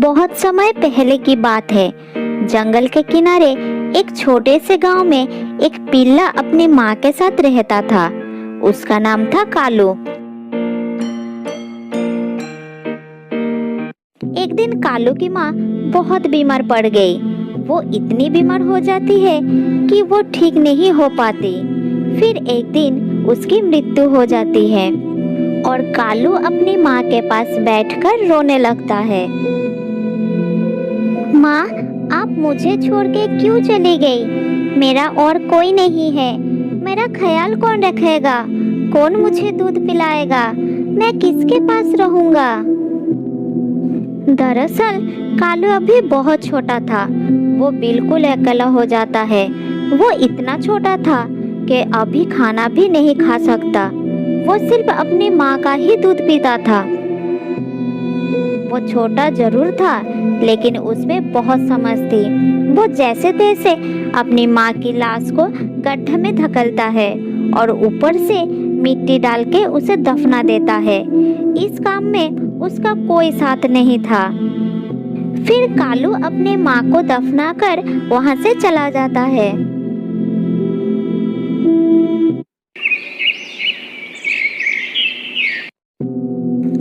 बहुत समय पहले की बात है। जंगल के किनारे एक छोटे से गांव में एक पिल्ला अपनी माँ के साथ रहता था। उसका नाम था कालू। एक दिन कालू की माँ बहुत बीमार पड़ गई। वो इतनी बीमार हो जाती है कि वो ठीक नहीं हो पाती। फिर एक दिन उसकी मृत्यु हो जाती है और कालू अपनी माँ के पास बैठकर रोने लगता है। माँ, आप मुझे छोड़ के क्यों चली गई? मेरा और कोई नहीं है। मेरा ख्याल कौन रखेगा? कौन मुझे दूध पिलाएगा? मैं किसके पास रहूंगा? दरअसल कालू अभी बहुत छोटा था। वो बिल्कुल अकेला हो जाता है। वो इतना छोटा था कि अभी खाना भी नहीं खा सकता। वो सिर्फ अपनी माँ का ही दूध पीता था। वो छोटा जरूर था, लेकिन उसमें बहुत समझ थी। वो जैसे तैसे अपनी माँ की लाश को गड्ढे में धकेलता है और ऊपर से मिट्टी डाल के उसे दफना देता है। इस काम में उसका कोई साथ नहीं था। फिर कालू अपने माँ को दफना कर वहाँ से चला जाता है।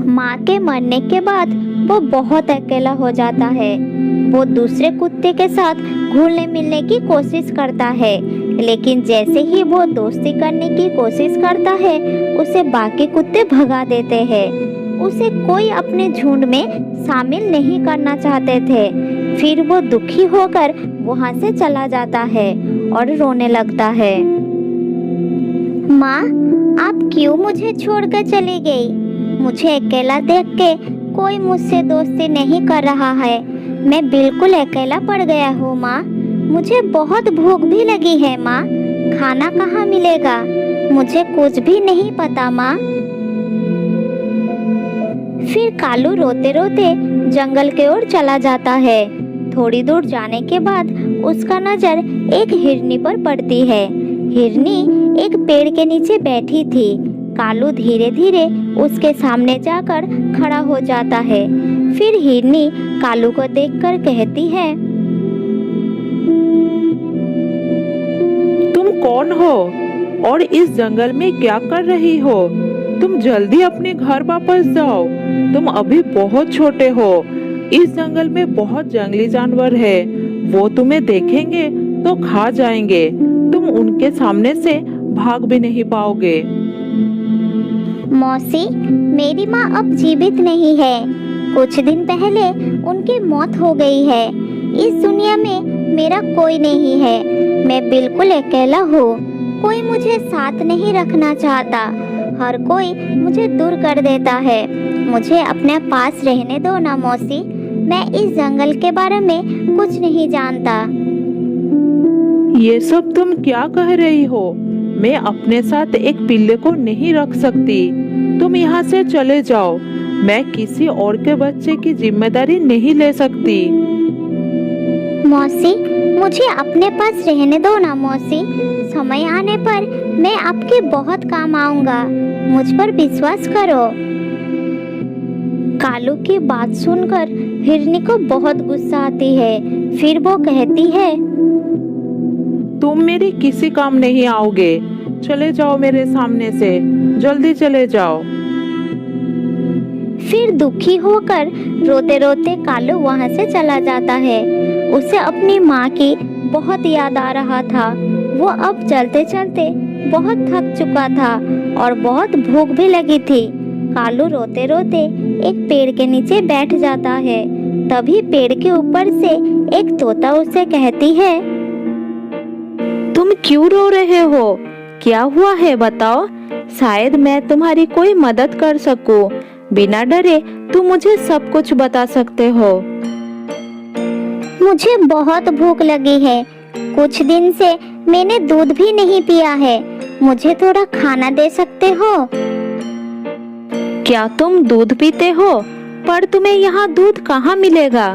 माँ के मरने के बाद वो बहुत अकेला हो जाता है। वो दूसरे कुत्ते के साथ घुलने मिलने की कोशिश करता है, लेकिन जैसे ही वो दोस्ती करने की कोशिश करता है, उसे बाकी कुत्ते भगा देते हैं। उसे कोई अपने झुंड में शामिल नहीं करना चाहते थे। फिर वो दुखी होकर वहाँ से चला जाता है और रोने लगता है। माँ, आप क्यों मुझे छोड़कर चली गई? मुझे अकेला देख के कोई मुझसे दोस्ती नहीं कर रहा है। मैं बिल्कुल अकेला पड़ गया हूँ माँ। मुझे बहुत भूख भी लगी है माँ। खाना कहाँ मिलेगा? मुझे कुछ भी नहीं पता माँ। फिर कालू रोते रोते जंगल की ओर चला जाता है। थोड़ी दूर जाने के बाद उसका नजर एक हिरनी पर पड़ती है। हिरनी एक पेड़ के नीचे बैठी थी। कालू धीरे धीरे उसके सामने जाकर खड़ा हो जाता है। फिर हिरनी कालू को देखकर कहती है, तुम कौन हो और इस जंगल में क्या कर रही हो? तुम जल्दी अपने घर वापस जाओ। तुम अभी बहुत छोटे हो। इस जंगल में बहुत जंगली जानवर है। वो तुम्हें देखेंगे तो खा जाएंगे। तुम उनके सामने से भाग भी नहीं पाओगे। मौसी, मेरी माँ अब जीवित नहीं है। कुछ दिन पहले उनकी मौत हो गई है। इस दुनिया में मेरा कोई नहीं है। मैं बिल्कुल अकेला हूँ। कोई मुझे साथ नहीं रखना चाहता। हर कोई मुझे दूर कर देता है। मुझे अपने पास रहने दो ना मौसी। मैं इस जंगल के बारे में कुछ नहीं जानता। ये सब तुम क्या कह रही हो? मैं अपने साथ एक पिल्ले को नहीं रख सकती। तुम यहाँ से चले जाओ। मैं किसी और के बच्चे की जिम्मेदारी नहीं ले सकती। मौसी, मुझे अपने पास रहने दो ना मौसी। समय आने पर मैं आपके बहुत काम आऊंगा। मुझ पर विश्वास करो। कालू की बात सुनकर हिरनी को बहुत गुस्सा आती है। फिर वो कहती है, तुम मेरे किसी काम नहीं आओगे। चले जाओ मेरे सामने से। जल्दी चले जाओ। फिर दुखी होकर रोते रोते कालू वहाँ से चला जाता है। उसे अपनी माँ की बहुत याद आ रहा था। वो अब चलते चलते बहुत थक चुका था और बहुत भूख भी लगी थी। कालू रोते रोते एक पेड़ के नीचे बैठ जाता है। तभी पेड़ के ऊपर से एक तोता उसे कहती है, तुम क्यों रो रहे हो? क्या हुआ है बताओ। शायद मैं तुम्हारी कोई मदद कर सकूं। बिना डरे तुम मुझे सब कुछ बता सकते हो। मुझे बहुत भूख लगी है। कुछ दिन से मैंने दूध भी नहीं पिया है। मुझे थोड़ा खाना दे सकते हो? क्या तुम दूध पीते हो? पर तुम्हें यहाँ दूध कहाँ मिलेगा?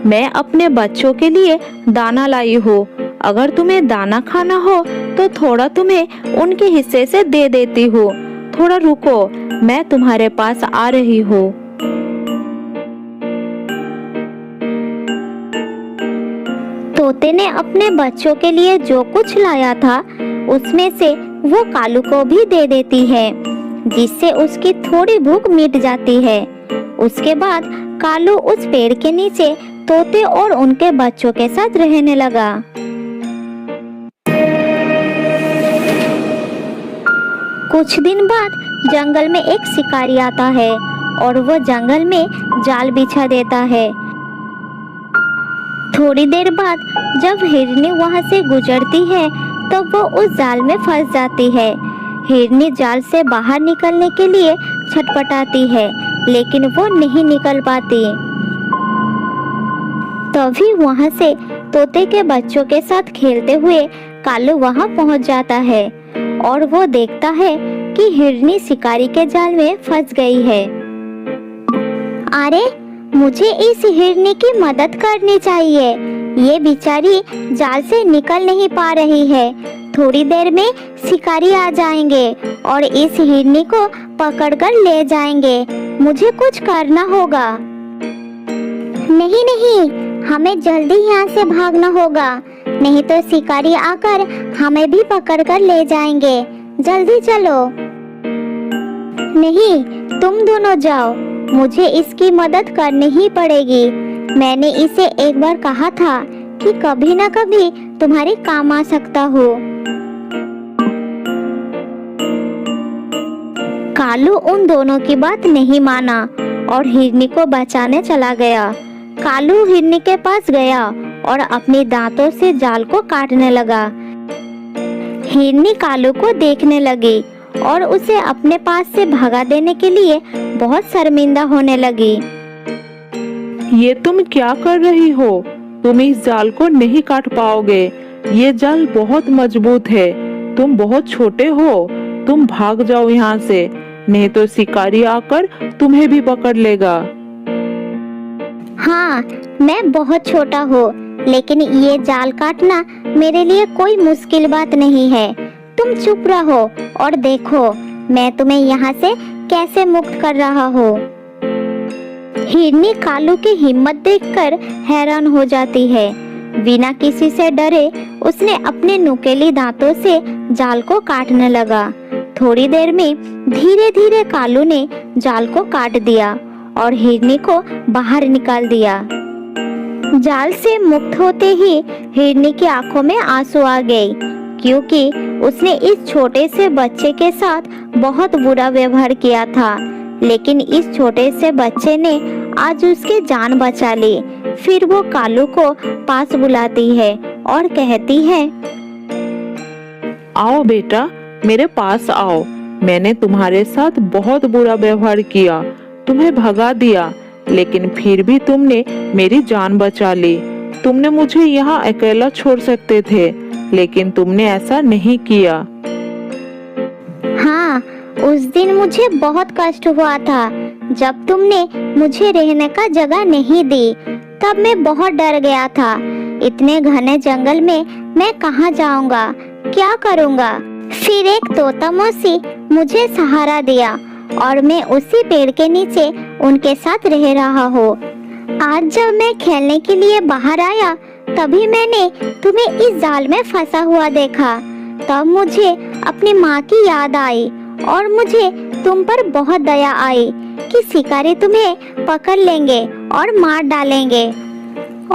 मैं अपने बच्चों के लिए दाना लाई हूँ। अगर तुम्हें दाना खाना हो तो थोड़ा तुम्हें उनके हिस्से से दे देती हूँ। थोड़ा रुको, मैं तुम्हारे पास आ रही हूँ। तोते ने अपने बच्चों के लिए जो कुछ लाया था उसमें से वो कालू को भी दे देती है, जिससे उसकी थोड़ी भूख मिट जाती है। उसके बाद कालू उस पेड़ के नीचे तोते और उनके बच्चों के साथ रहने लगा। कुछ दिन बाद जंगल में एक शिकारी आता है और वो जंगल में जाल बिछा देता है। थोड़ी देर बाद जब हिरनी वहां से गुजरती है तो वो उस जाल में फंस जाती है। हिरनी जाल से बाहर निकलने के लिए छटपटाती है, लेकिन वो नहीं निकल पाती। तभी वहां से तोते के बच्चों के साथ खेलते हुए कालू वहां पहुंच जाता है और वो देखता है कि हिरनी शिकारी के जाल में फंस गई है। अरे, मुझे इस हिरनी की मदद करनी चाहिए। ये बेचारी जाल से निकल नहीं पा रही है। थोड़ी देर में शिकारी आ जाएंगे और इस हिरनी को पकड़कर ले जाएंगे। मुझे कुछ करना होगा। नहीं नहीं, हमें जल्दी यहाँ से भागना होगा, नहीं तो शिकारी आकर हमें भी पकड़कर ले जाएंगे। जल्दी चलो। नहीं, तुम दोनों जाओ, मुझे इसकी मदद करनी ही पड़ेगी। मैंने इसे एक बार कहा था कि कभी ना कभी तुम्हारे काम आ सकता हो। कालू उन दोनों की बात नहीं माना और हिरनी को बचाने चला गया। कालू हिरनी के पास गया और अपने दांतों से जाल को काटने लगा। हिरनी कालू को देखने लगी और उसे अपने पास से भगा देने के लिए बहुत शर्मिंदा होने लगी। ये तुम क्या कर रही हो? तुम इस जाल को नहीं काट पाओगे। ये जाल बहुत मजबूत है। तुम बहुत छोटे हो। तुम भाग जाओ यहाँ से, नहीं तो शिकारी आकर तुम्हें भी पकड़ लेगा। हाँ, मैं बहुत छोटा हूँ, लेकिन ये जाल काटना मेरे लिए कोई मुश्किल बात नहीं है। तुम चुप रहो और देखो मैं तुम्हें यहाँ से कैसे मुक्त कर रहा हूँ। हिरनी कालू की हिम्मत देखकर हैरान हो जाती है। बिना किसी से डरे उसने अपने नुकीले दांतों से जाल को काटने लगा। थोड़ी देर में धीरे धीरे कालू ने जाल को काट दिया और हिरनी को बाहर निकाल दिया। जाल से मुक्त होते ही हिरनी की आंखों में आंसू आ गए, क्योंकि उसने इस छोटे से बच्चे के साथ बहुत बुरा व्यवहार किया था। लेकिन इस छोटे से बच्चे ने आज उसकी जान बचा ली। फिर वो कालू को पास बुलाती है और कहती है, आओ बेटा, मेरे पास आओ। मैंने तुम्हारे साथ बहुत बुरा व्यवहार किया, तुम्हें भगा दिया, लेकिन फिर भी तुमने मेरी जान बचा ली। तुमने मुझे यहाँ अकेला छोड़ सकते थे, लेकिन तुमने ऐसा नहीं किया। हाँ, उस दिन मुझे बहुत कष्ट हुआ था जब तुमने मुझे रहने का जगह नहीं दी। तब मैं बहुत डर गया था। इतने घने जंगल में मैं कहाँ जाऊंगा, क्या करूंगा? फिर एक तोता मौसी मुझे सहारा दिया और मैं उसी पेड़ के नीचे उनके साथ रह रहा हूँ। आज जब मैं खेलने के लिए बाहर आया, तभी मैंने तुम्हें इस जाल में फंसा हुआ देखा। तब मुझे अपनी माँ की याद आई और मुझे तुम पर बहुत दया आई कि शिकारी तुम्हें पकड़ लेंगे और मार डालेंगे।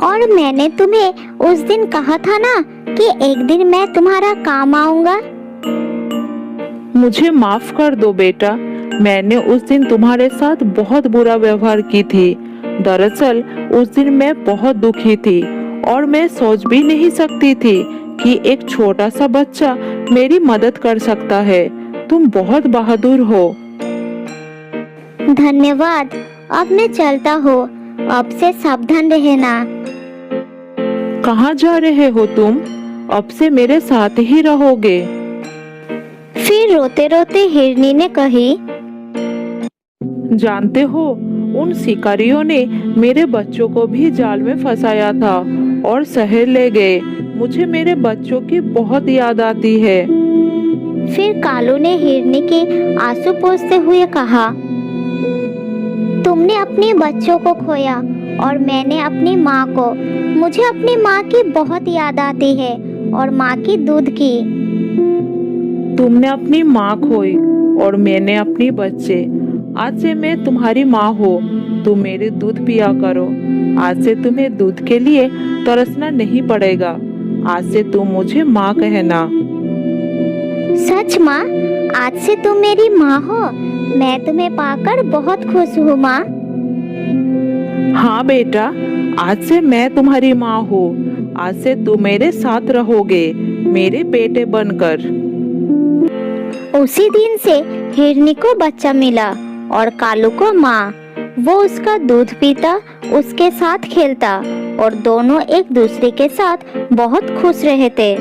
और मैंने तुम्हें उस दिन कहा था ना कि एक दिन मैं तुम्हारा काम आऊंगा। मुझे माफ कर दो बेटा, मैंने उस दिन तुम्हारे साथ बहुत बुरा व्यवहार की थी। दरअसल उस दिन मैं बहुत दुखी थी और मैं सोच भी नहीं सकती थी कि एक छोटा सा बच्चा मेरी मदद कर सकता है। तुम बहुत बहादुर हो। धन्यवाद। अब मैं चलता हूँ। अब से सावधान रहना। कहाँ जा रहे हो तुम? अब से मेरे साथ ही रहोगे। फिर रोते रोते हिरनी ने कही, जानते हो, उन शिकारियों ने मेरे बच्चों को भी जाल में फंसाया था और शहर ले गए। मुझे मेरे बच्चों की बहुत याद आती है। फिर कालू ने हिरनी के आंसू पोंछते हुए कहा, तुमने अपने बच्चों को खोया और मैंने अपनी माँ को। मुझे अपनी माँ की बहुत याद आती है और माँ की दूध की। तुमने अपनी माँ खोई और मैंने अपनी बच्चे। आज से मैं तुम्हारी माँ हूँ, तुम मेरे दूध पिया करो। आज से तुम्हें दूध के लिए तरसना नहीं पड़ेगा। आज से तुम मुझे माँ कहना। सच माँ, आज से तुम मेरी माँ हो। मैं तुम्हें पाकर बहुत खुश हूँ माँ। हाँ बेटा, आज से मैं तुम्हारी माँ हूँ। आज से तुम मेरे साथ रहोगे, मेरे बेटे बनकर। उसी दिन से हिरनी को बच्चा मिला और कालू को माँ। वो उसका दूध पीता, उसके साथ खेलता और दोनों एक दूसरे के साथ बहुत खुश रहते।